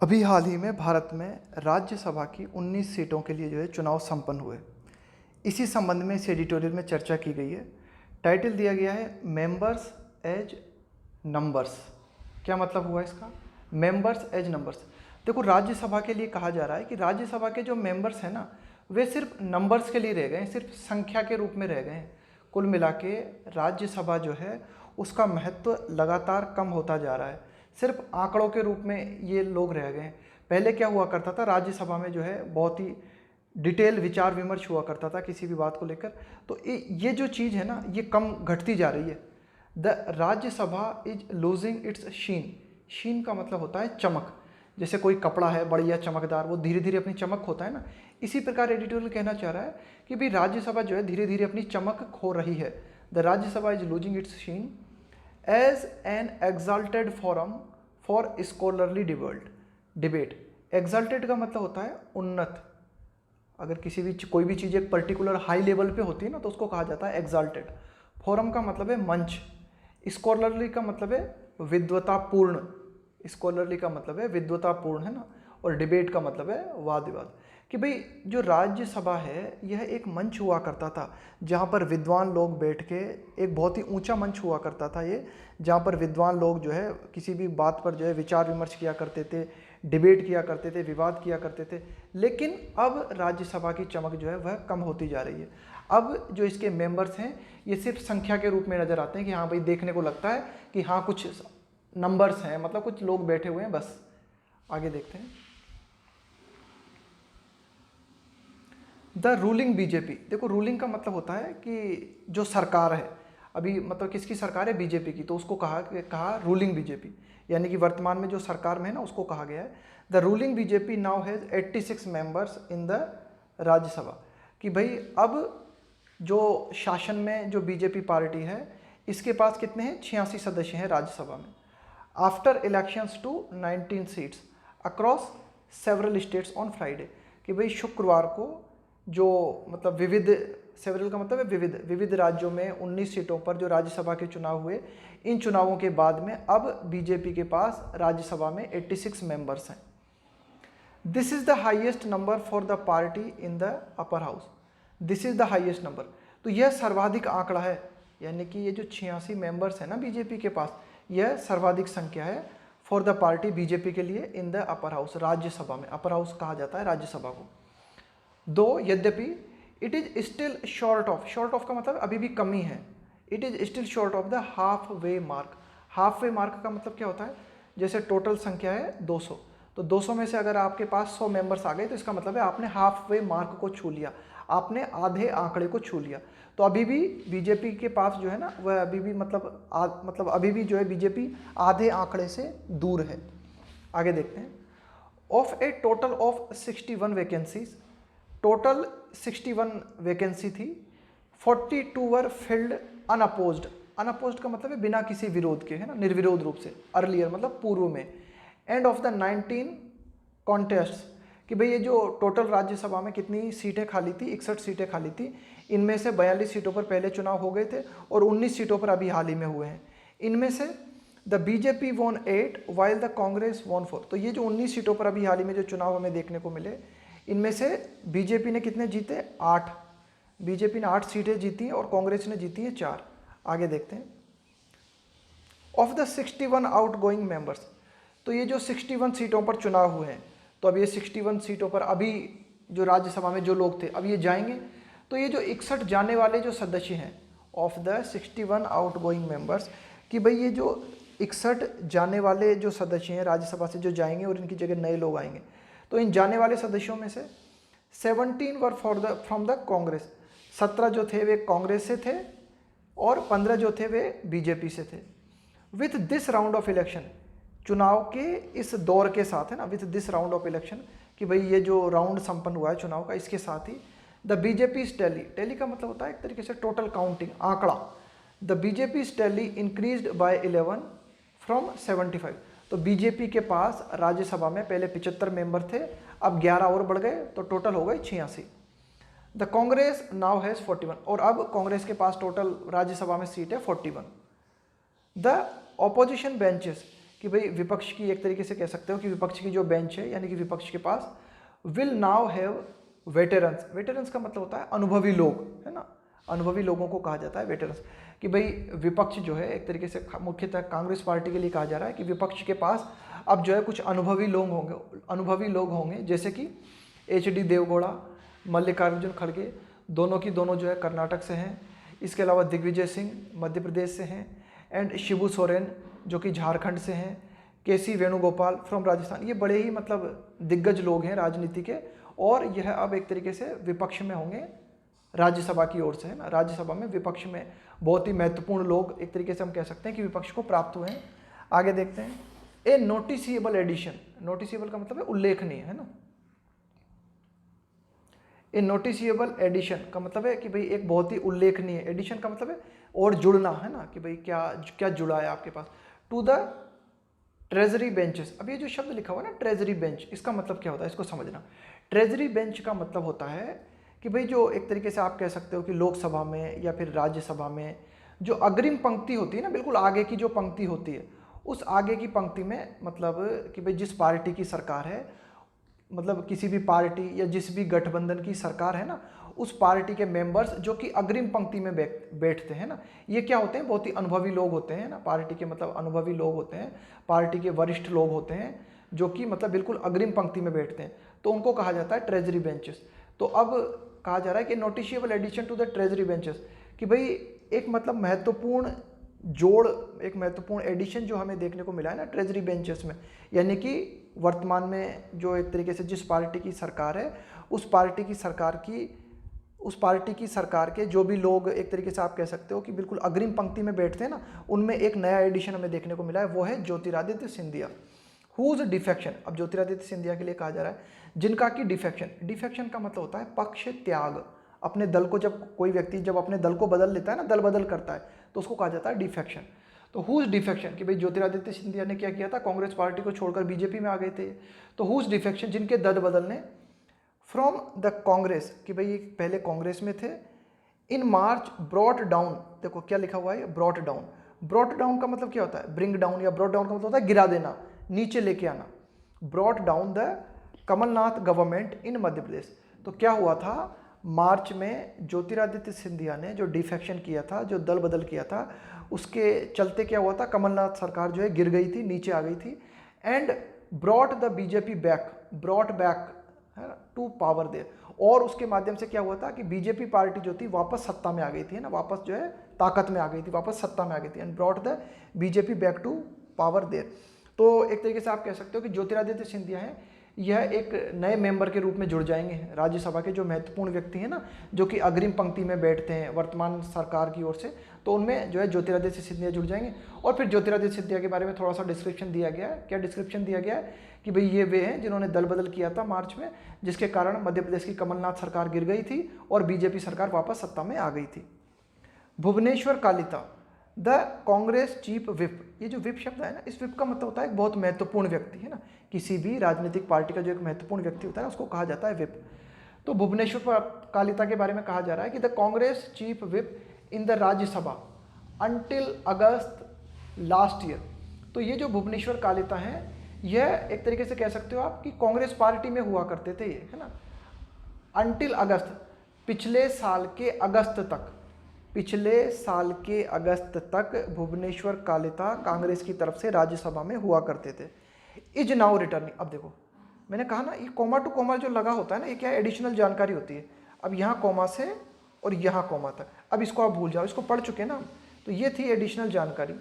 अभी हाल ही में भारत में राज्यसभा की 19 सीटों के लिए जो है चुनाव संपन्न हुए। इसी संबंध में इस एडिटोरियल में चर्चा की गई है। टाइटल दिया गया है मेंबर्स एज नंबर्स। क्या मतलब हुआ इसका? Members as numbers. देखो, राज्यसभा के लिए कहा जा रहा है कि राज्यसभा के जो मेंबर्स हैं ना, वे सिर्फ नंबर्स के लिए रह गए हैं, सिर्फ संख्या के रूप में रह गए हैं। कुल मिला के राज्यसभा जो है उसका महत्व लगातार कम होता जा रहा है, सिर्फ आंकड़ों के रूप में ये लोग रह गए हैं। पहले क्या हुआ करता था, राज्यसभा में जो है बहुत ही डिटेल विचार विमर्श हुआ करता था किसी भी बात को लेकर। तो ये जो चीज़ है ना, ये कम घटती जा रही है। The Rajya Sabha is losing its शीन। शीन का मतलब होता है चमक। जैसे कोई कपड़ा है बढ़िया चमकदार, वो धीरे धीरे अपनी चमक खोता है ना, इसी प्रकार एडिटोरियल कहना चाह रहा है कि भाई राज्यसभा जो है धीरे धीरे अपनी चमक खो रही है। The Rajya Sabha is losing its sheen as an exalted forum for scholarly debate. Exalted का मतलब होता है उन्नत। अगर किसी भी कोई भी चीज़ एक पर्टिकुलर हाई लेवल पे होती है ना, तो उसको कहा जाता है एग्जाल्टेड। फोरम का मतलब है मंच। स्कॉलरली का मतलब है विद्वतापूर्ण। स्कॉलरली का मतलब है विद्वतापूर्ण, है ना। और डिबेट का मतलब है वाद विवाद। कि भाई जो राज्यसभा है यह एक मंच हुआ करता था जहाँ पर विद्वान लोग बैठ के, एक बहुत ही ऊंचा मंच हुआ करता था ये, जहाँ पर विद्वान लोग जो है किसी भी बात पर जो है विचार विमर्श किया करते थे, डिबेट किया करते थे, विवाद किया करते थे। लेकिन अब राज्यसभा की चमक जो है वह कम होती जा रही है। अब जो इसके मेंबर्स हैं ये सिर्फ संख्या के रूप में नज़र आते हैं कि हाँ भाई, देखने को लगता है कि हाँ कुछ नंबर्स हैं, मतलब कुछ लोग बैठे हुए हैं बस। आगे देखते हैं। The ruling BJP. देखो, रूलिंग का मतलब होता है कि जो सरकार है, अभी मतलब किसकी सरकार है? बीजेपी की। तो उसको कहा रूलिंग बीजेपी, यानी कि वर्तमान में जो सरकार में है ना, उसको कहा गया है the ruling BJP now has 86 members in the Rajya Sabha. कि भाई अब जो शासन में जो बीजेपी पार्टी है इसके पास कितने हैं? 86 सदस्य हैं राज्यसभा में। After elections to 19 seats across several states on Friday. कि भाई शुक्रवार को जो मतलब विविध, सेवरल का मतलब है विविध, विविध राज्यों में 19 सीटों पर जो राज्यसभा के चुनाव हुए, इन चुनावों के बाद में अब बीजेपी के पास राज्यसभा में 86 मेंबर्स हैं। This is the highest number for the party in the upper house. This is the highest number. तो यह सर्वाधिक आंकड़ा है, यानी कि ये जो 86 मेंबर्स हैं ना बीजेपी के पास, यह सर्वाधिक संख्या है फॉर द पार्टी बीजेपी के लिए in the upper house, Rajya Sabha में। अपर हाउस कहा जाता है राज्यसभा को। दो यद्यपि it is still short of का मतलब अभी भी कमी है। It is still short of the half way mark. Half way mark का मतलब क्या होता है? जैसे टोटल संख्या है 200, तो 200 में से अगर आपके पास 100 मेंबर्स आ गए तो इसका मतलब है आपने हाफ वे मार्क को छू लिया, आपने आधे आंकड़े को छू लिया। तो अभी भी बीजेपी के पास जो है ना, वह अभी भी मतलब अभी भी जो है बीजेपी आधे आंकड़े से दूर है। आगे देखते हैं। Of A total of 61 vacancies, total 61 vacancy थी, 42 वर फिल्ड अनअपोज्ड। अनअपोज्ड का मतलब है बिना किसी विरोध के, है ना, निर्विरोध रूप से। अर्लियर मतलब पूर्व में। End of the 19 कॉन्टेस्ट्स। कि भाई ये जो टोटल राज्यसभा में कितनी सीटें खाली थी? 61 सीटें खाली थी। इनमें से 42 सीटों पर पहले चुनाव हो गए थे और 19 सीटों पर अभी हाल ही में हुए हैं। इनमें से the BJP won 8 while the Congress won 4। तो ये जो 19 सीटों पर अभी हाल ही में जो चुनाव हमें देखने को मिले, इनमें से बीजेपी ने कितने जीते? 8। बीजेपी ने 8 सीटें जीती हैं और कांग्रेस ने जीती हैं 4। आगे देखते हैं। Of the 61 out going members. तो ये जो 61 सीटों पर चुनाव हुए हैं, तो अब ये 61 सीटों पर अभी जो राज्यसभा में जो लोग थे अब ये जाएंगे। तो ये जो 61 जाने वाले जो सदस्य हैं, of the 61 out going members, कि भाई ये जो 61 जाने वाले जो सदस्य हैं राज्यसभा से जो जाएंगे और इनकी जगह नए लोग आएंगे, तो इन जाने वाले सदस्यों में से 17 वर फ्रॉम द कांग्रेस। 17 जो थे वे कांग्रेस से थे और 15 जो थे वे बीजेपी से थे। With this round of election, चुनाव के इस दौर के साथ, है ना, with this round of election, कि भाई ये जो राउंड संपन्न हुआ है चुनाव का, इसके साथ ही द बीजेपी टैली। टैली का मतलब होता है एक तरीके से टोटल काउंटिंग, आंकड़ा। The BJP tally increased by 11 from 75। तो बीजेपी के पास राज्यसभा में पहले 75 मेंबर थे, अब 11 और बढ़ गए, तो टोटल हो गए 86। The Congress now has 41। और अब कांग्रेस के पास टोटल राज्यसभा में सीट है 41। द ऑपोजिशन बेंचेस, कि भाई विपक्ष की, एक तरीके से कह सकते हो कि विपक्ष की जो बेंच है यानी कि विपक्ष के पास will now have veterans. Veterans का मतलब होता है अनुभवी लोग, है ना, अनुभवी लोगों को कहा जाता है वेटरन्स। कि भाई विपक्ष जो है एक तरीके से मुख्यतः कांग्रेस पार्टी के लिए कहा जा रहा है कि विपक्ष के पास अब जो है कुछ अनुभवी लोग होंगे जैसे कि HD देवगौड़ा, मल्लिकार्जुन खड़गे, दोनों की दोनों जो है कर्नाटक से हैं। इसके अलावा दिग्विजय सिंह मध्य प्रदेश से हैं, एंड शिबू सोरेन जो कि झारखंड से हैं, KC वेणुगोपाल फ्रॉम राजस्थान। ये बड़े ही मतलब दिग्गज लोग हैं राजनीति के, और यह अब एक तरीके से विपक्ष में होंगे राज्यसभा की ओर से, है ना। राज्यसभा में विपक्ष में बहुत ही महत्वपूर्ण लोग एक तरीके से हम कह सकते हैं कि विपक्ष को प्राप्त हुए हैं। आगे देखते हैं, ए नोटिसिएबल एडिशन। नोटिसिएबल का मतलब है उल्लेखनीय, है ना। ए नोटिसिएबल एडिशन का मतलब है कि भाई एक बहुत ही उल्लेखनीय, एडिशन का मतलब है और जुड़ना, है ना, कि भाई क्या क्या जुड़ा है आपके पास, टू द ट्रेजरी बेंचेस। अब ये जो शब्द लिखा हुआ है ना ट्रेजरी बेंच, इसका मतलब क्या होता है इसको समझना। ट्रेजरी बेंच का मतलब होता है कि भाई जो एक तरीके से आप कह सकते हो कि लोकसभा में या फिर राज्यसभा में जो अग्रिम पंक्ति होती है ना, बिल्कुल आगे की जो पंक्ति होती है, उस आगे की पंक्ति में मतलब कि भाई जिस पार्टी की सरकार है, मतलब किसी भी पार्टी या जिस भी गठबंधन की सरकार है ना, उस पार्टी के मेंबर्स जो कि अग्रिम पंक्ति में बैठते हैं ना, ये क्या होते हैं, बहुत ही अनुभवी लोग होते हैं ना, पार्टी के मतलब अनुभवी लोग होते हैं, पार्टी के वरिष्ठ लोग होते हैं जो कि मतलब बिल्कुल अग्रिम पंक्ति में बैठते हैं, तो उनको कहा जाता है ट्रेजरी बेंचेस। तो अब कहा जा रहा है कि noticeable addition to the treasury benches, कि भाई एक मतलब महत्वपूर्ण जोड़, एक महत्वपूर्ण एडिशन जो हमें देखने को मिला है ना ट्रेजरी बेंचेस में, यानी कि वर्तमान में जो एक तरीके से जिस पार्टी की सरकार है, उस पार्टी की सरकार के जो भी लोग एक तरीके से आप कह सकते हो कि बिल्कुल अग्रिम पंक्ति में बैठते हैं ना, उनमें एक नया एडिशन हमें देखने को मिला है, वो है ज्योतिरादित्य सिंधिया, हुज डिफेक्शन। अब ज्योतिरादित्य सिंधिया के लिए कहा जा रहा है जिनका कि डिफेक्शन, डिफेक्शन का मतलब होता है पक्ष त्याग। अपने दल को, जब कोई व्यक्ति जब अपने दल को बदल लेता है ना, दल बदल करता है, तो उसको कहा जाता है डिफेक्शन। तो हुज डिफेक्शन, कि भाई ज्योतिरादित्य सिंधिया ने क्या किया था, कांग्रेस पार्टी को छोड़कर बीजेपी में आ गए थे। तो हुज डिफेक्शन, जिनके दल बदलने, फ्रॉम द कांग्रेस, कि भाई पहले कांग्रेस में थे, इन मार्च ब्रॉट डाउन। देखो क्या लिखा हुआ है, ब्रॉट डाउन। ब्रॉट डाउन का मतलब क्या होता है, ब्रिंग डाउन, या ब्रॉट डाउन का मतलब होता है गिरा देना, नीचे लेके आना। Brought down the Kamal Nath government in Madhya Pradesh. तो क्या हुआ था, मार्च में ज्योतिरादित्य सिंधिया ने जो डिफेक्शन किया था, जो दल बदल किया था, उसके चलते क्या हुआ था, कमलनाथ सरकार जो है गिर गई थी, नीचे आ गई थी। And brought the BJP back, brought back है ना टू पावर देयर, और उसके माध्यम से क्या हुआ था कि बीजेपी पार्टी जो थी वापस सत्ता में आ गई थी, है ना, वापस जो है ताकत में आ गई थी, वापस सत्ता में आ गई थी। And brought the BJP back to power there. तो एक तरीके से आप कह सकते हो कि ज्योतिरादित्य सिंधिया है, यह एक नए मेंबर के रूप में जुड़ जाएंगे राज्यसभा के, जो महत्वपूर्ण व्यक्ति हैं ना, जो कि अग्रिम पंक्ति में बैठते हैं वर्तमान सरकार की ओर से, तो उनमें जो है ज्योतिरादित्य सिंधिया जुड़ जाएंगे। और फिर ज्योतिरादित्य सिंधिया के बारे में थोड़ा सा डिस्क्रिप्शन दिया गया है। क्या डिस्क्रिप्शन दिया गया है कि भाई ये वे हैं जिन्होंने दल बदल किया था मार्च में, जिसके कारण मध्य प्रदेश की कमलनाथ सरकार गिर गई थी और बीजेपी सरकार वापस सत्ता में आ गई थी। Bhubaneswar Kalita, the Congress chief whip. ये जो विप शब्द है ना, इस विप का मतलब होता है एक बहुत महत्वपूर्ण व्यक्ति, है ना, किसी भी राजनीतिक पार्टी का जो एक महत्वपूर्ण व्यक्ति होता है उसको कहा जाता है विप। तो भुवनेश्वर कालिता के बारे में कहा जा रहा है कि the Congress chief whip in the Rajya Sabha until August last year. तो ये जो भुवनेश्वर कालिता हैं, यह एक तरीके से कह सकते हो आप कि कांग्रेस पार्टी में हुआ करते थे ये, है ना, अंटिल अगस्त, पिछले साल के अगस्त तक, पिछले साल के अगस्त तक भुवनेश्वर कालिता कांग्रेस की तरफ से राज्यसभा में हुआ करते थे। Is now returning. अब देखो मैंने कहा ना, ये कॉमा टू कॉमा जो लगा होता है ना, ये क्या एडिशनल जानकारी होती है। अब यहाँ कॉमा से और यहाँ कॉमा तक, अब इसको आप भूल जाओ, इसको पढ़ चुके ना, तो ये थी एडिशनल जानकारी।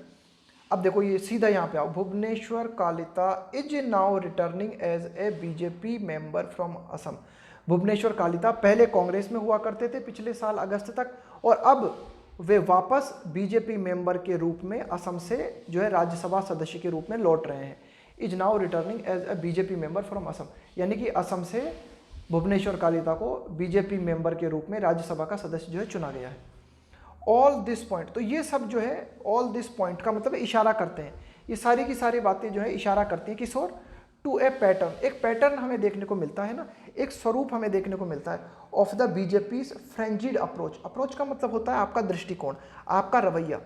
अब देखो ये सीधा यहाँ पे आओ, Bhubaneswar Kalita is now returning as a BJP member from Assam. Bhubaneswar Kalita पहले कांग्रेस में हुआ करते थे पिछले साल अगस्त तक, और अब वे वापस बीजेपी मेंबर के रूप में असम से जो है राज्यसभा सदस्य के रूप में लौट रहे हैं। Is now returning as a BJP member from Assam, यानी कि असम से भुवनेश्वर कालिता को बीजेपी मेंबर के रूप में राज्यसभा का सदस्य जो है चुना गया है। ऑल दिस पॉइंट, तो ये सब जो है ऑल दिस पॉइंट का मतलब इशारा करते हैं, ये सारी की सारी बातें जो है इशारा करती हैं किस ओर, टू ए पैटर्न। एक पैटर्न हमें देखने को मिलता है ना, एक स्वरूप हमें देखने को मिलता है ऑफ द बीजेपीज फ्रेंजिड अप्रोच। अप्रोच का मतलब होता है आपका दृष्टिकोण, आपका रवैया।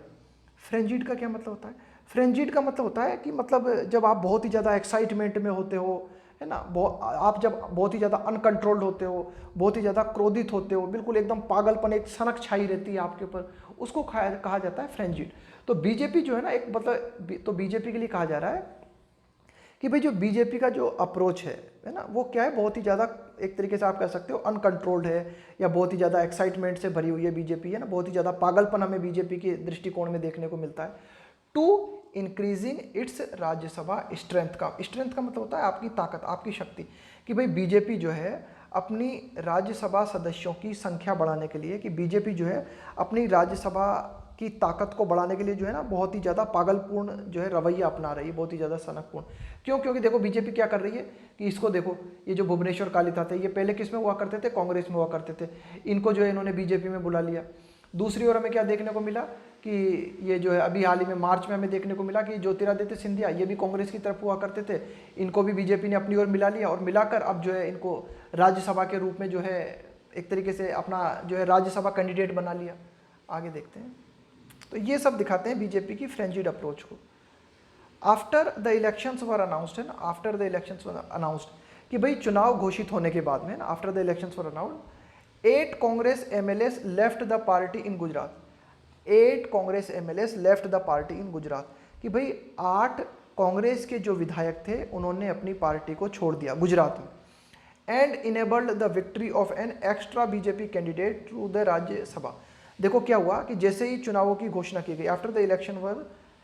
फ्रेंजिड का क्या मतलब होता है, फ्रेंजिड का मतलब होता है कि मतलब जब आप बहुत ही ज़्यादा एक्साइटमेंट में होते हो, है ना, आप जब बहुत ही ज़्यादा अनकंट्रोल्ड होते हो, बहुत ही ज़्यादा क्रोधित होते हो, बिल्कुल एकदम पागलपन, एक सनक छाई रहती है आपके ऊपर, उसको कहा जाता है फ्रेंजिड। तो बीजेपी जो है ना, एक मतलब तो बीजेपी के लिए कहा जा रहा है कि भाई जो बीजेपी का जो अप्रोच है ना, वो क्या है, बहुत ही ज़्यादा एक तरीके से आप कह सकते हो अनकंट्रोल्ड है, या बहुत ही ज़्यादा एक्साइटमेंट से भरी हुई है बीजेपी, है ना, बहुत ही ज़्यादा पागलपन हमें बीजेपी के दृष्टिकोण में देखने को मिलता है। To increasing its Rajya Sabha strength का मतलब होता है आपकी ताकत, आपकी शक्ति, कि भाई बीजेपी जो है अपनी राज्यसभा सदस्यों की संख्या बढ़ाने के लिए, कि बीजेपी जो है अपनी राज्यसभा की ताकत को बढ़ाने के लिए जो है ना, बहुत ही ज़्यादा पागलपूर्ण जो है रवैया अपना रही है, बहुत ही ज़्यादा सनकपूर्ण। क्यों? क्योंकि देखो बीजेपी क्या कर रही है कि इसको देखो, ये जो भुवनेश्वर कालिता थे, ये पहले किस में हुआ करते थे, कांग्रेस में हुआ करते थे, इनको जो है इन्होंने बीजेपी में बुला लिया। दूसरी ओर हमें क्या देखने को मिला कि ये जो है अभी हाल ही में मार्च में हमें देखने को मिला कि ज्योतिरादित्य सिंधिया, ये भी कांग्रेस की तरफ हुआ करते थे, इनको भी बीजेपी ने अपनी ओर मिला लिया, और मिलाकर अब जो है इनको राज्यसभा के रूप में जो है एक तरीके से अपना जो है राज्यसभा कैंडिडेट बना लिया। आगे देखते हैं। तो ये सब दिखाते हैं बीजेपी की फ्रेंजिड अप्रोच को। After the elections were announced, है ना, after the elections were announced, कि भाई चुनाव घोषित होने के बाद में, ना, after the elections were announced, 8 Congress MLAs left the party in Gujarat. 8 Congress MLAs left the party in Gujarat, कि भाई 8 कांग्रेस के जो विधायक थे उन्होंने अपनी पार्टी को छोड़ दिया गुजरात में। And enabled the victory of an extra BJP candidate through the Rajya Sabha. देखो क्या हुआ कि जैसे ही चुनावों की घोषणा की गई, after the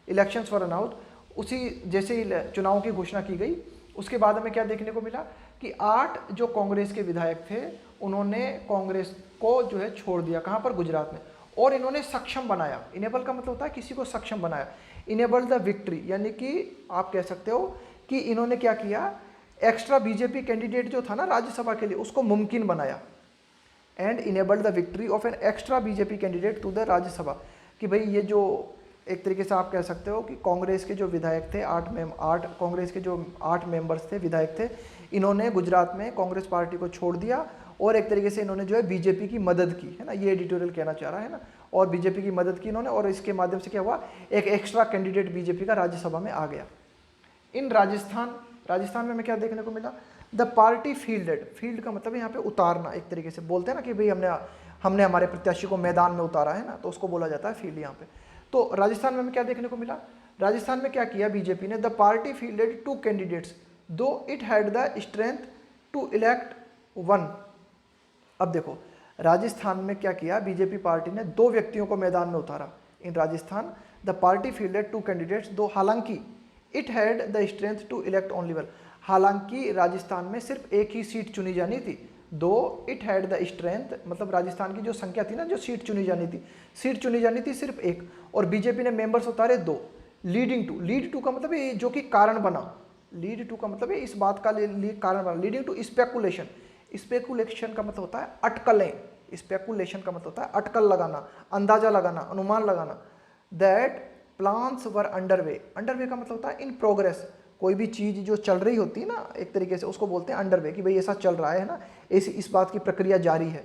elections were announced, उसी जैसे ही चुनावों की घोषणा की गई, उसके बाद हमें क्या देखने को मिला कि 8 जो कांग्रेस के विधायक थे उन्होंने कांग्रेस को जो है छोड़ दिया, कहाँ पर, गुजरात में, और इन्होंने सक्षम बनाया। इनेबल का मतलब होता है किसी को सक्षम बनाया। इनेबल द विक्ट्री, यानी कि आप कह सकते हो कि इन्होंने क्या किया, एक्स्ट्रा बीजेपी कैंडिडेट जो था ना राज्यसभा के लिए, उसको मुमकिन बनाया। And enabled the victory of an extra BJP candidate to the Rajya Sabha, कि भाई ये जो एक तरीके से आप कह सकते हो कि कांग्रेस के जो विधायक थे, 8 कांग्रेस के जो 8 मेंबर्स थे, विधायक थे, इन्होंने गुजरात में कांग्रेस पार्टी को छोड़ दिया, और एक तरीके से इन्होंने जो है बीजेपी की मदद की, है ना, ये एडिटोरियल कहना चाह रहा है ना, और बीजेपी की मदद की इन्होंने, और इसके माध्यम से क्या हुआ, एक एक्स्ट्रा कैंडिडेट बीजेपी का राज्यसभा में आ गया। इन राजस्थान में हमें क्या देखने को मिला, द पार्टी फील्ड का मतलब यहाँ पे उतारना, एक तरीके से बोलते हैं ना कि भाई हमने हमारे प्रत्याशी को मैदान में उतारा है ना, तो उसको बोला जाता है फील्ड यहाँ पे। तो राजस्थान में हमें क्या देखने को मिला, राजस्थान में क्या किया बीजेपी ने, the party fielded 2 candidates though it had the strength to elect 1। अब देखो राजस्थान में क्या किया बीजेपी पार्टी ने, 2 व्यक्तियों को मैदान में उतारा। In Rajasthan the party fielded 2 candidates, दो, हालांकि it had the strength to elect only 1, हालांकि राजस्थान में सिर्फ एक ही सीट चुनी जानी थी। दो इट हैड द स्ट्रेंथ, मतलब राजस्थान की जो संख्या थी ना, जो सीट चुनी जानी थी सिर्फ एक, और बीजेपी ने मेंबर्स उतारे 2। लीड टू का मतलब ये जो कि कारण बना, लीड टू का मतलब है इस बात का कारण बना। लीडिंग टू स्पेकुलेशन का मतलब होता है अटकलें, स्पेकुलेशन का मतलब होता है अटकल लगाना, अंदाजा लगाना, अनुमान लगाना। दैट प्लान्स वर अंडरवे का मतलब होता है इन प्रोग्रेस, कोई भी चीज़ जो चल रही होती है ना, एक तरीके से उसको बोलते हैं अंडरवे, कि भाई ऐसा चल रहा है ना, इस बात की प्रक्रिया जारी है।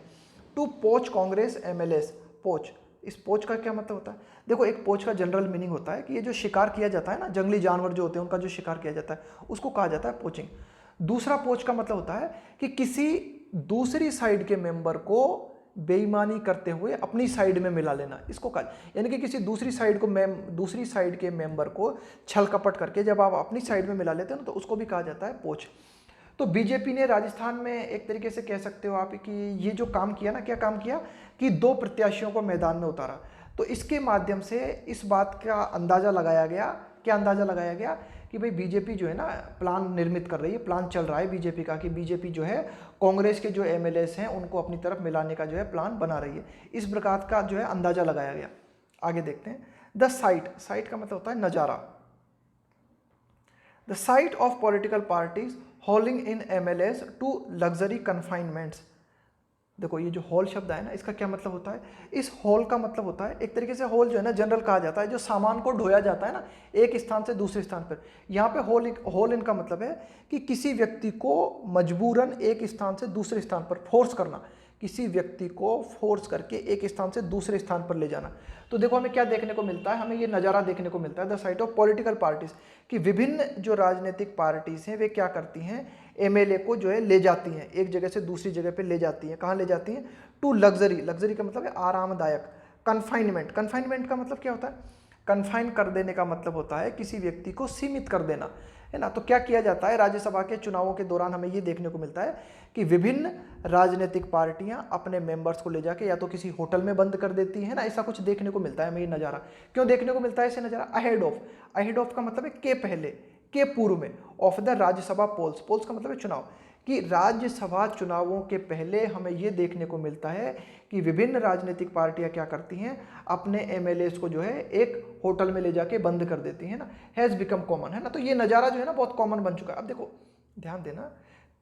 टू पोच कांग्रेस एमएलएस, पोच, इस पोच का क्या मतलब होता है, देखो एक पोच का जनरल मीनिंग होता है कि ये जो शिकार किया जाता है ना, जंगली जानवर जो होते हैं उनका जो शिकार किया जाता है उसको कहा जाता है पोचिंग। दूसरा पोच का मतलब होता है कि किसी दूसरी साइड के मेंबर को बेईमानी करते हुए अपनी साइड में मिला लेना, इसको कहा, यानी कि किसी दूसरी साइड के मेंबर को छल कपट करके जब आप अपनी साइड में मिला लेते हो ना, तो उसको भी कहा जाता है पोच। तो बीजेपी ने राजस्थान में एक तरीके से कह सकते हो आप कि ये जो काम किया ना, क्या काम किया कि 2 प्रत्याशियों को मैदान में उतारा। तो इसके माध्यम से इस बात का अंदाजा लगाया गया, क्या अंदाजा लगाया गया कि भाई बीजेपी जो है ना प्लान निर्मित कर रही है, प्लान चल रहा है बीजेपी का, कि बीजेपी जो है कांग्रेस के जो एमएलएस हैं उनको अपनी तरफ मिलाने का जो है प्लान बना रही है। इस प्रकार का जो है अंदाजा लगाया गया। आगे देखते हैं। द साइट का मतलब होता है नज़ारा। The sight of political parties hauling in MLAs to luxury confinements. देखो ये जो हॉल शब्द है ना, इसका क्या मतलब होता है, इस हॉल का मतलब होता है एक तरीके से हॉल जो है ना जनरल कहा जाता है, जो सामान को ढोया जाता है ना एक स्थान से दूसरे स्थान पर। यहाँ पे हॉल इनका मतलब है कि किसी व्यक्ति को मजबूरन एक स्थान से दूसरे स्थान पर फोर्स करना, किसी व्यक्ति को फोर्स करके एक स्थान से दूसरे स्थान पर ले जाना। तो देखो हमें क्या देखने को मिलता है, हमें ये नज़ारा देखने को मिलता है the sight of political parties, कि विभिन्न जो राजनीतिक पार्टीज हैं वे क्या करती हैं, एमएलए को जो है ले जाती हैं, एक जगह से दूसरी जगह पे ले जाती हैं। कहाँ ले जाती हैं? टू लग्जरी, लग्जरी का मतलब है आरामदायक। कन्फाइनमेंट, कन्फाइनमेंट का मतलब क्या होता है? कन्फाइन कर देने का मतलब होता है किसी व्यक्ति को सीमित कर देना, है ना। तो क्या किया जाता है, राज्यसभा के चुनावों के दौरान हमें ये देखने को मिलता है कि विभिन्न राजनीतिक पार्टियां अपने मेंबर्स को ले जाके या तो किसी होटल में बंद कर देती है ना, ऐसा कुछ देखने को मिलता है हमें ये नज़ारा। क्यों देखने को मिलता है ऐसे नज़ारा? अहेड ऑफ, अहेड ऑफ का मतलब है के पहले, के पूर्व में, of the Rajya Sabha polls, polls का मतलब है चुनाव, कि राज्यसभा चुनावों के पहले हमें ये देखने को मिलता है कि विभिन्न राजनीतिक पार्टियां क्या करती हैं, अपने एमएलएस को जो है एक होटल में ले जाके बंद कर देती हैं ना। हैज़ बिकम कॉमन, है ना। तो ये नज़ारा जो है ना बहुत कॉमन बन चुका है। अब देखो ध्यान देना,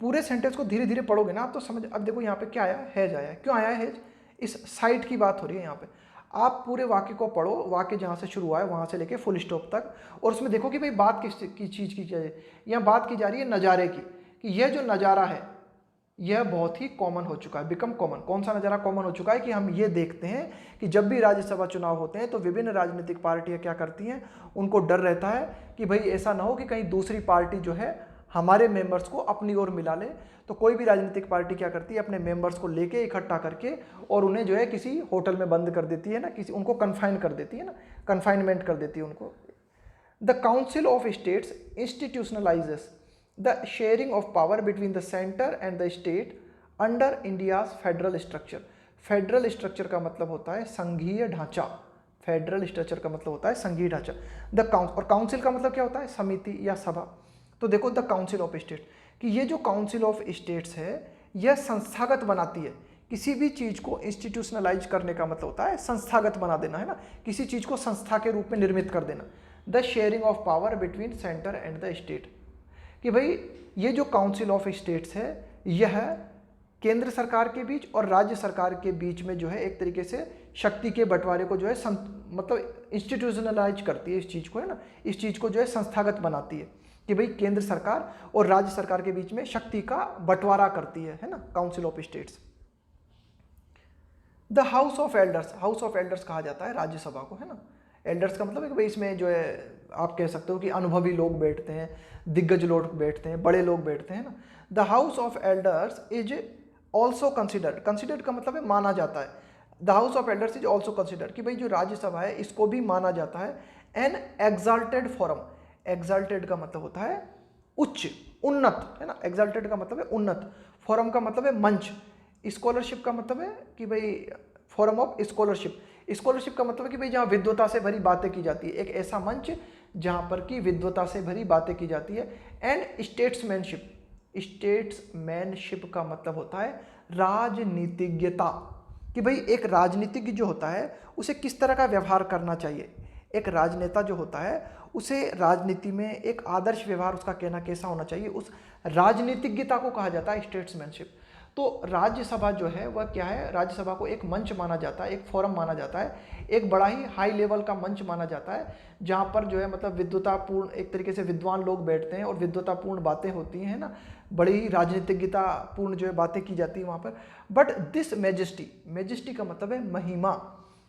पूरे सेंटेंस को धीरे धीरे पढ़ोगे ना आप तो समझ। अब देखो यहाँ पे क्या आया, हैज आया है। क्यों आया है हैज? इस साइट की बात हो रही है यहाँ पे। आप पूरे वाक्य को पढ़ो, वाक्य जहाँ से शुरू हुआ है वहाँ से लेके फुल स्टॉप तक, और उसमें देखो कि भाई बात किस की चीज़ की क्या है। यहाँ बात की जा रही है नज़ारे की, कि यह जो नज़ारा है यह बहुत ही कॉमन हो चुका है, बिकम कॉमन। कौन सा नज़ारा कॉमन हो चुका है? कि हम ये देखते हैं कि जब भी राज्यसभा चुनाव होते हैं तो विभिन्न राजनीतिक पार्टियां क्या करती हैं, उनको डर रहता है कि भाई ऐसा ना हो कि कहीं दूसरी पार्टी जो है हमारे मेंबर्स को अपनी ओर मिला ले। तो कोई भी राजनीतिक पार्टी क्या करती है, अपने मेंबर्स को लेके इकट्ठा करके और उन्हें जो है किसी होटल में बंद कर देती है ना, किसी उनको कन्फाइन कर देती है ना, कन्फाइनमेंट कर देती है उनको। The council of states institutionalizes the sharing of power between the center and the state under India's federal structure। Federal structure का मतलब होता है संघीय ढांचा, फेडरल स्ट्रक्चर का मतलब होता है संघीय ढांचा। द काउंसिल, और काउंसिल का मतलब क्या होता है? समिति या सभा। तो देखो द काउंसिल ऑफ स्टेट्स, कि ये जो काउंसिल ऑफ स्टेट्स है यह संस्थागत बनाती है। किसी भी चीज़ को इंस्टीट्यूशनलाइज करने का मतलब होता है संस्थागत बना देना, है ना, किसी चीज़ को संस्था के रूप में निर्मित कर देना। The sharing of power between centre and the state, कि भाई ये जो काउंसिल ऑफ स्टेट्स है यह केंद्र सरकार के बीच और राज्य सरकार के बीच में जो है एक तरीके से शक्ति के बंटवारे को जो है मतलब इंस्टीट्यूशनलाइज करती है इस चीज़ को, है ना, इस चीज़ को जो है संस्थागत बनाती है कि भाई केंद्र सरकार और राज्य सरकार के बीच में शक्ति का बंटवारा करती है ना, council of states. The house of elders, house of elders कहा जाता है राज्यसभा को, है ना। एल्डर्स का मतलब है कि भाई इसमें जो है आप कह सकते हो कि अनुभवी लोग बैठते हैं, दिग्गज लोग बैठते हैं, बड़े लोग बैठते हैं ना। The house of elders is also considered, considered का मतलब है माना जाता है। The house of elders is also considered, कि भाई जो राज्यसभा है इसको भी माना जाता है एन एग्जाल्टेड फोरम। एग्जाल्टेड का मतलब होता है उच्च, उन्नत, है ना। एग्जाल्टेड का मतलब है उन्नत, फोरम का मतलब है मंच, स्कॉलरशिप का मतलब है कि भाई फोरम ऑफ स्कॉलरशिप, स्कॉलरशिप का मतलब है कि भाई जहाँ विद्वता से भरी बातें की जाती है, एक ऐसा मंच जहाँ पर कि विद्वता से भरी बातें की जाती है। एंड स्टेट्समैनशिप, स्टेट्समैनशिप का मतलब होता है राजनीतिज्ञता, कि भाई एक राजनीतिज्ञ जो होता है उसे किस तरह का व्यवहार करना चाहिए। एक राजनेता जो होता है उसे राजनीति में एक आदर्श व्यवहार उसका कहना कैसा होना चाहिए, उस राजनीतिज्ञता को कहा जाता है स्टेट्समैनशिप। तो राज्यसभा जो है वह क्या है, राज्यसभा को एक मंच माना जाता है, एक फोरम माना जाता है, एक बड़ा ही हाई लेवल का मंच माना जाता है जहाँ पर जो है मतलब विद्वतापूर्ण एक तरीके से विद्वान लोग बैठते हैं और विद्वतापूर्ण बातें होती हैं ना, बड़ी ही राजनीतिज्ञतापूर्ण जो है बातें की जाती है वहाँ पर। बट दिस मैजेस्टी, मैजेस्टी का मतलब है महिमा।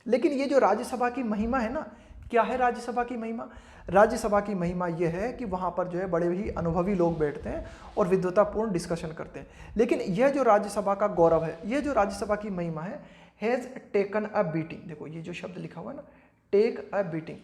लेकिन ये जो राज्यसभा की महिमा है ना, क्या है राज्यसभा की महिमा? राज्यसभा की महिमा यह है कि वहाँ पर जो है बड़े ही अनुभवी लोग बैठते हैं और विद्वतापूर्ण डिस्कशन करते हैं। लेकिन यह जो राज्यसभा का गौरव है, यह जो राज्यसभा की महिमा है, हैज़ टेकन अ बीटिंग। देखो ये जो शब्द लिखा हुआ है ना, take a beating,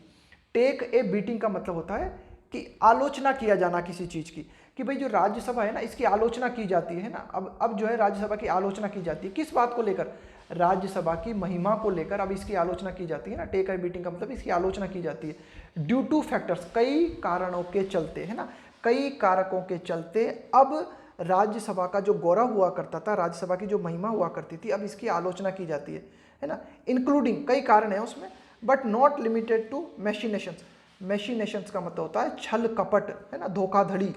take a beating का मतलब होता है कि आलोचना किया जाना किसी चीज़ की, कि भाई जो राज्यसभा है ना इसकी आलोचना की जाती है ना। अब जो है राज्यसभा की आलोचना की जाती है, किस बात को लेकर? राज्यसभा की महिमा को लेकर अब इसकी आलोचना की जाती है ना। टेक अ बीटिंग का मतलब इसकी आलोचना की जाती है ड्यू टू फैक्टर्स, कई कारणों के चलते, है ना, कई कारकों के चलते अब राज्यसभा का जो गौरव हुआ करता था, राज्यसभा की जो महिमा हुआ करती थी, अब इसकी आलोचना की जाती है ना। इंक्लूडिंग, कई कारण है उसमें, बट नॉट लिमिटेड टू मैशिनेशंस। मैशिनेशंस का मतलब होता है छल कपट, है ना, धोखाधड़ी।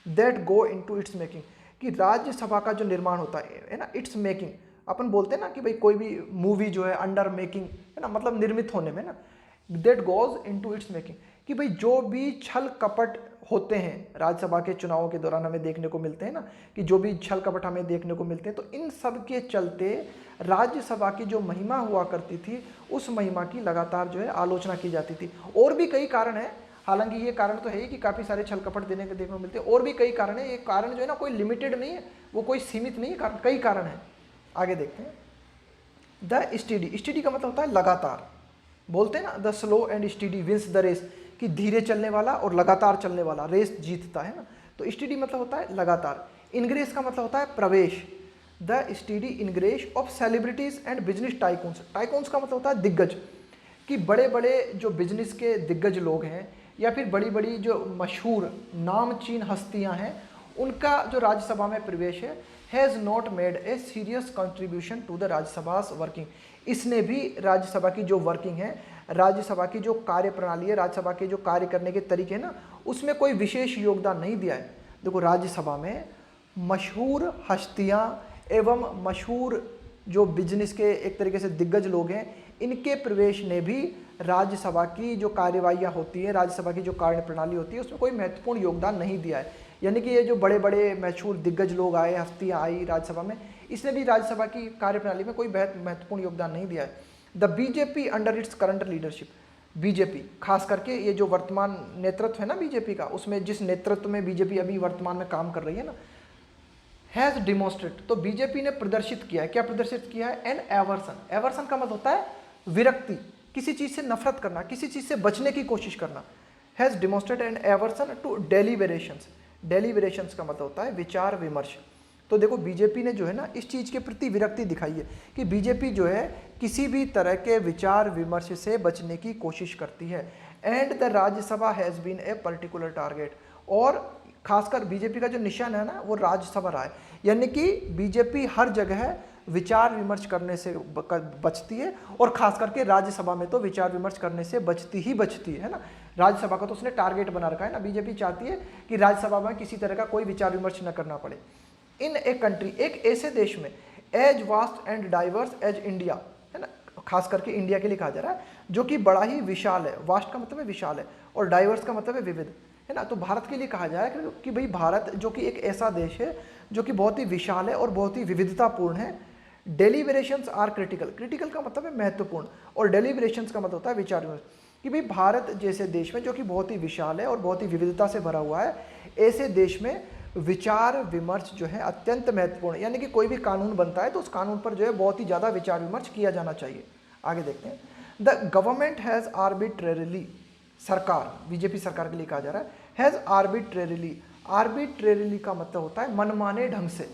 That go into its making, कि राज्यसभा का जो निर्माण होता है ना, इट्स मेकिंग, अपन बोलते हैं ना कि भाई कोई भी मूवी जो है अंडर मेकिंग, है ना, मतलब निर्मित होने में ना, that goes into its making, कि भाई जो भी छल कपट होते हैं राज्यसभा के चुनावों के दौरान हमें देखने को मिलते हैं ना, कि जो भी छल कपट हमें देखने को मिलते हैं, तो इन सब के चलते राज्यसभा की जो महिमा हुआ करती थी उस महिमा की लगातार जो है आलोचना की जाती थी। और भी कई कारण हैं, हालांकि ये कारण तो है ही कि काफ़ी सारे छल कपट देने के देखने को मिलते हैं, और भी कई कारण है। ये कारण जो है ना कोई लिमिटेड नहीं है, वो कोई सीमित नहीं है, कारण कई कारण हैं। आगे देखते हैं। द स्टेडी, स्टेडी का मतलब होता है लगातार, बोलते हैं ना the slow and steady wins the race, कि धीरे चलने वाला और लगातार चलने वाला रेस जीतता है ना। तो स्टेडी मतलब होता है लगातार। इनग्रेस का मतलब होता है प्रवेश, the steady ingress of celebrities and business tycoons. Tycoons का मतलब होता है दिग्गज, कि बड़े बड़े जो बिजनेस के दिग्गज लोग हैं या फिर बड़ी बड़ी जो मशहूर नामचीन हस्तियां हैं, उनका जो राज्यसभा में प्रवेश है, has not made a serious contribution to the राज्यसभा's working. इसने भी राज्यसभा की जो वर्किंग है, राज्यसभा की जो कार्य प्रणाली है, राज्यसभा के जो कार्य करने के तरीके हैं ना, उसमें कोई विशेष योगदान नहीं दिया है। देखो राज्यसभा में मशहूर हस्तियां एवं मशहूर जो बिजनेस के एक तरीके से दिग्गज लोग हैं, इनके प्रवेश ने भी राज्यसभा की जो कार्यवाहियाँ होती है, राज्यसभा की जो कार्य प्रणाली होती है, उसमें कोई महत्वपूर्ण योगदान नहीं दिया है। यानी कि ये जो बड़े बड़े मशहूर दिग्गज लोग आए, हस्तियाँ आई राज्यसभा में, इसने भी राज्यसभा की कार्यप्रणाली में कोई महत्वपूर्ण योगदान नहीं दिया है। The BJP under its current leadership, BJP खास करके ये जो वर्तमान नेतृत्व है ना बीजेपी का, उसमें जिस नेतृत्व में बीजेपी अभी वर्तमान में काम कर रही है ना, हैज़ डिमॉन्स्ट्रेट, तो बीजेपी ने प्रदर्शित किया है, क्या प्रदर्शित किया है, एन एवर्सन। एवर्सन का मतलब होता है विरक्ति, किसी चीज़ से नफरत करना, किसी चीज़ से बचने की कोशिश करना। Has demonstrate an aversion to deliberations. Deliberations का मतलब होता है विचार विमर्श। तो देखो बीजेपी ने जो है ना इस चीज़ के प्रति विरक्ति दिखाई है कि बीजेपी जो है किसी भी तरह के विचार विमर्श से बचने की कोशिश करती है। And the Rajya Sabha has been a particular target, और खासकर बीजेपी का जो निशान है ना वो राज्यसभा रहा है। यानी कि बीजेपी हर जगह विचार विमर्श करने से बचती है, और खास करके राज्यसभा में तो विचार विमर्श करने से बचती ही बचती है ना। राज्यसभा का तो उसने टारगेट बना रखा है ना, बीजेपी चाहती है कि राज्यसभा में किसी तरह का कोई विचार विमर्श न करना पड़े। इन ए कंट्री, एक ऐसे देश में, as vast and diverse as India, है ना, खास करके इंडिया के लिए कहा जा रहा है, जो कि बड़ा ही विशाल है। वास्ट का मतलब है विशाल है, और डाइवर्स का मतलब है विविध, है ना। तो भारत के लिए कहा जाए कि भाई भारत जो कि एक ऐसा देश है जो कि बहुत ही विशाल है और बहुत ही विविधतापूर्ण है। डेलीबरेशंस आर क्रिटिकल, क्रिटिकल का मतलब है महत्वपूर्ण, और डेलीबरेशंस का मतलब होता है विचार विमर्श, कि भाई भारत जैसे देश में जो कि बहुत ही विशाल है और बहुत ही विविधता से भरा हुआ है, ऐसे देश में विचार विमर्श जो है अत्यंत महत्वपूर्ण है। यानी कि कोई भी कानून बनता है तो उस कानून पर जो है बहुत ही ज़्यादा विचार विमर्श किया जाना चाहिए। आगे देखते हैं। द गवर्नमेंट हैज़ आर्बिट्रेरली, सरकार, बीजेपी सरकार के लिए कहा जा रहा है, हैज़ आर्बिट्रेरली। आर्बिट्रेरली का मतलब होता है मनमाने ढंग से।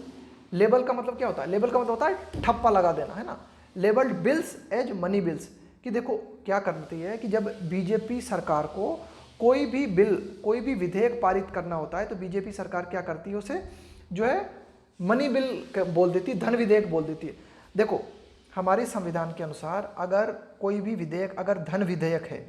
लेबल का मतलब क्या होता है, लेबल का मतलब होता है ठप्पा लगा देना, है ना। Labelled bills as money bills, कि देखो क्या करती है कि जब बीजेपी सरकार को कोई भी बिल, कोई भी विधेयक पारित करना होता है, तो बीजेपी सरकार क्या करती है, उसे जो है मनी बिल बोल देती है, धन विधेयक बोल देती है। देखो हमारे संविधान के अनुसार अगर कोई भी विधेयक अगर धन विधेयक है,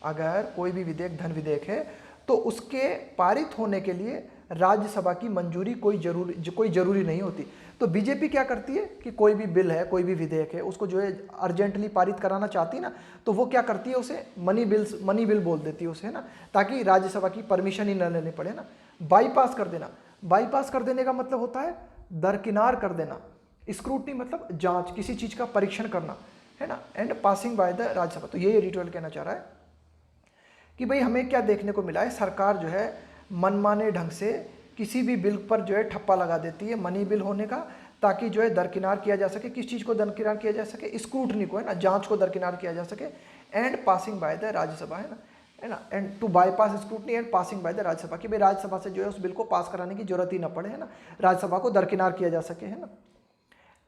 अगर कोई भी विधेयक धन विधेयक है, तो उसके पारित होने के लिए राज्यसभा की मंजूरी कोई जरूरी नहीं होती। तो बीजेपी क्या करती है कि कोई भी बिल है, कोई भी विधेयक है, उसको जो है अर्जेंटली पारित कराना चाहती है ना, तो वो क्या करती है, उसे मनी बिल बोल देती है उसे, है ना, ताकि राज्यसभा की परमिशन ही न लेनी पड़े ना। बाईपास कर देना, बाईपास कर देने का मतलब होता है दरकिनार कर देना। स्क्रूटनी मतलब जांच, किसी चीज़ का परीक्षण करना, है ना। And passing by the Rajya Sabha, तो ये एडिटोरियल कहना चाह रहा है कि भाई हमें क्या देखने को मिला है, सरकार जो है मनमाने ढंग से किसी भी बिल पर जो है ठप्पा लगा देती है, मनी बिल होने का, ताकि जो है दरकिनार किया जा सके। किस चीज़ को दरकिनार किया जा सके, स्क्रूटनी को, है ना, जांच को दरकिनार किया जा सके। And passing by the Rajya Sabha, है ना, and to bypass scrutiny and passing by the Rajya Sabha, कि भाई राज्यसभा से जो है उस बिल को पास कराने की जरूरत ही ना पड़े, है ना, राज्यसभा को दरकिनार किया जा सके, है ना।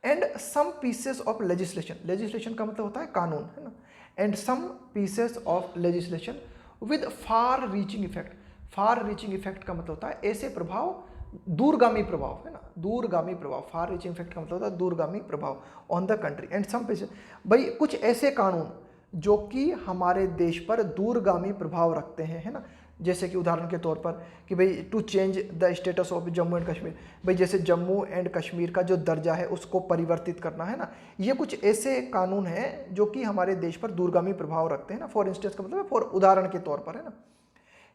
And some pieces of legislation, legislation का मतलब होता है कानून, है ना। And some pieces of legislation with far reaching effect, far reaching effect का मतलब होता है ऐसे प्रभाव, दूरगामी प्रभाव, है ना, दूरगामी प्रभाव। फार रीचिंग इफेक्ट का मतलब होता है दूरगामी प्रभाव on the country. And some pieces, भाई कुछ ऐसे कानून जो कि हमारे देश पर दूरगामी प्रभाव रखते हैं, है ना। जैसे कि उदाहरण के तौर पर कि भाई to change the status of Jammu and Kashmir, भाई जैसे जम्मू एंड कश्मीर का जो दर्जा है उसको परिवर्तित करना, है ना। ये कुछ ऐसे कानून हैं जो कि हमारे देश पर दूरगामी प्रभाव रखते हैं ना। फॉर इंस्टेंस का मतलब है फॉर, उदाहरण के तौर पर, है ना।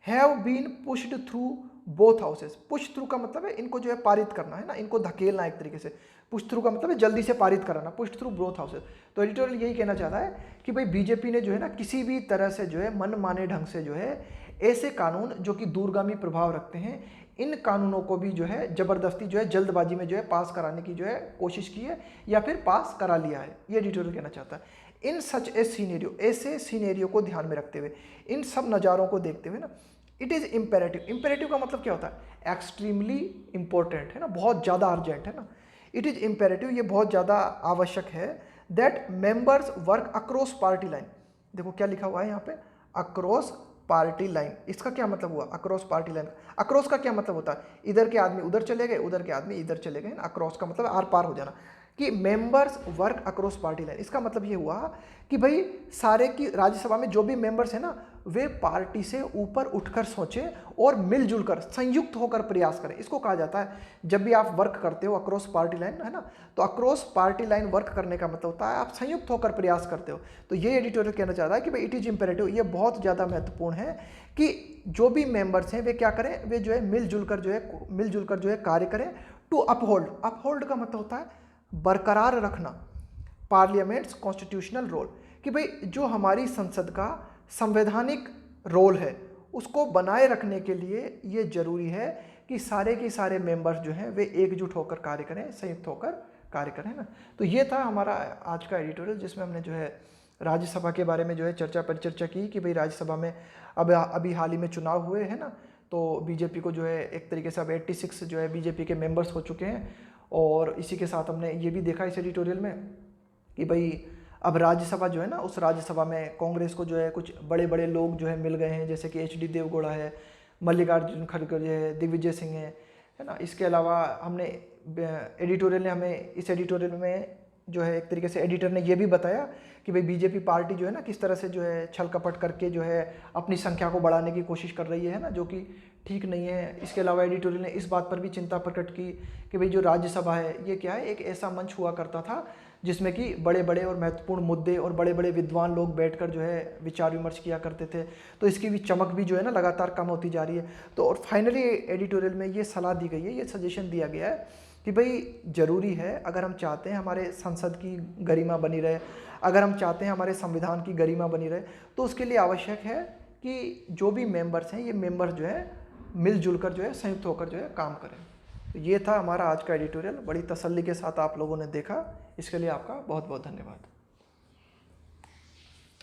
Have been pushed through both houses. Push through का मतलब है इनको जो है पारित करना है ना, इनको धकेलना एक तरीके से। पुश थ्रू का मतलब है जल्दी से पारित कराना, पुश थ्रू बोथ हाउसेस। तो एडिटोरियल यही कहना चाहता है कि भाई बीजेपी ने जो है ना किसी भी तरह से जो है मनमाने ढंग से जो है ऐसे कानून जो कि दूरगामी प्रभाव रखते हैं, इन कानूनों को भी जो है जबरदस्ती जो है जल्दबाजी में जो है पास कराने की जो है कोशिश की है या फिर पास करा लिया है, ये एडिटोरियल कहना चाहता है। इन सच ए सीनेरियो, ऐसे सीनेरियो को ध्यान में रखते हुए, इन सब नज़ारों को देखते हुए ना, इट इज़ इम्पेरेटिव। इम्पेरेटिव का मतलब क्या होता है? एक्सट्रीमली इंपॉर्टेंट है ना, बहुत ज़्यादा अर्जेंट है ना। इट इज़ इम्पेरेटिव, ये बहुत ज़्यादा आवश्यक है that members work across party line. देखो क्या लिखा हुआ है यहाँ पे, अक्रॉस पार्टी लाइन। इसका क्या मतलब हुआ? Across party line. अक्रॉस का क्या मतलब होता है? इधर के आदमी उधर चले गए, उधर के आदमी इधर चले गए। अक्रॉस का मतलब आर पार हो जाना, कि members work across party line. इसका मतलब ये हुआ कि भाई सारे की राज्यसभा में जो भी मेंबर्स हैं ना, वे पार्टी से ऊपर उठकर सोचें और मिलजुल कर संयुक्त होकर प्रयास करें। इसको कहा जाता है, जब भी आप वर्क करते हो अक्रॉस पार्टी लाइन, है ना, तो अक्रॉस पार्टी लाइन वर्क करने का मतलब होता है आप संयुक्त होकर प्रयास करते हो। तो ये एडिटोरियल कहना चाहता है कि भाई इट इज इंपेरेटिव, ये बहुत ज़्यादा महत्वपूर्ण है कि जो भी मेंबर्स हैं वे क्या करें, वे जो है मिलजुल कर जो है कार्य करें। टू अपहोल्ड, अपहोल्ड का मतलब होता है बरकरार रखना पार्लियामेंट्स कॉन्स्टिट्यूशनल रोल, कि भाई जो हमारी संसद का संवैधानिक रोल है उसको बनाए रखने के लिए ये जरूरी है कि सारे के सारे मेंबर्स जो हैं वे एकजुट होकर कार्य करें, संयुक्त होकर कार्य करें ना। तो ये था हमारा आज का एडिटोरियल, जिसमें हमने जो है राज्यसभा के बारे में जो है परिचर्चा की कि भाई राज्यसभा में अब अभी हाल ही में चुनाव हुए हैं ना, तो बीजेपी को जो है एक तरीके से अब 86 जो है बीजेपी के मेंबर्स हो चुके हैं। और इसी के साथ हमने ये भी देखा इस एडिटोरियल में कि भाई अब राज्यसभा जो है ना, उस राज्यसभा में कांग्रेस को जो है कुछ बड़े बड़े लोग जो है मिल गए हैं, जैसे कि HD देवगौड़ा है, मल्लिकार्जुन खड़गे है, दिग्विजय सिंह है ना। इसके अलावा हमने एडिटोरियल ने हमें इस एडिटोरियल में जो है एक तरीके से एडिटर ने ये भी बताया कि भाई बीजेपी पार्टी जो है ना किस तरह से जो है छल कपट करके जो है अपनी संख्या को बढ़ाने की कोशिश कर रही है ना, जो कि ठीक नहीं है। इसके अलावा एडिटोरियल ने इस बात पर भी चिंता प्रकट की कि भाई जो राज्यसभा है ये क्या है, एक ऐसा मंच हुआ करता था जिसमें कि बड़े बड़े और महत्वपूर्ण मुद्दे और बड़े बड़े विद्वान लोग बैठकर जो है विचार विमर्श किया करते थे, तो इसकी भी चमक भी जो है ना लगातार कम होती जा रही है। तो और फाइनली एडिटोरियल में ये सलाह दी गई है, ये सजेशन दिया गया है कि भाई ज़रूरी है, अगर हम चाहते हैं हमारे संसद की गरिमा बनी रहे, अगर हम चाहते हैं हमारे संविधान की गरिमा बनी रहे, तो उसके लिए आवश्यक है कि जो भी मेंबर्स हैं ये मेंबर्स जो है मिलजुल कर जो है संयुक्त होकर जो है काम करें। तो ये था हमारा आज का एडिटोरियल, बड़ी तसल्ली के साथ आप लोगों ने देखा, इसके लिए आपका बहुत बहुत धन्यवाद।